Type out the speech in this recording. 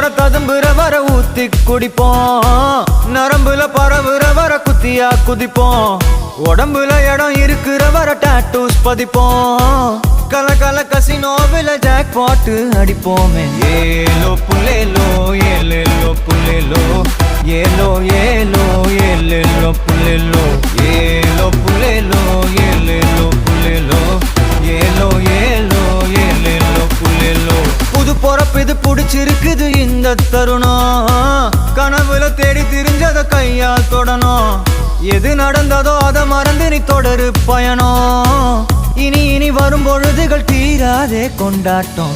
நோர ததும்புற வர ஊத்தி குடிப்போம், நரம்புல பரவுற வர குத்தியா குதிப்போம், உடம்புல இடம் இருக்கிற வர டாட்டூஸ் பதிப்போம், கல கல கசினோவில ஜாக் பாட்டு அடிப்போமே. ஏலோ புல்லேலோ ஏலேலோ புல்லேலோ, ஏலோ ஏலோ ஏலேலோ புல்லேலோ, ஏலோ புல்லேலோ ஏலேலோ புல்லேலோ, ஏலோ ஏலோ ஏலேலோ புல்லேலோ. புது பொறப்பு இது புடிச்சிருக்குது இந்த தருணம், கனவுல தேடி திரிஞ்சத கையால் தொடணும், எது நடந்ததோ அதை மறந்து நீ தொடரு பயணம், இனி இனி வரும் பொழுதுகள் தீராதே கொண்டாட்டம்.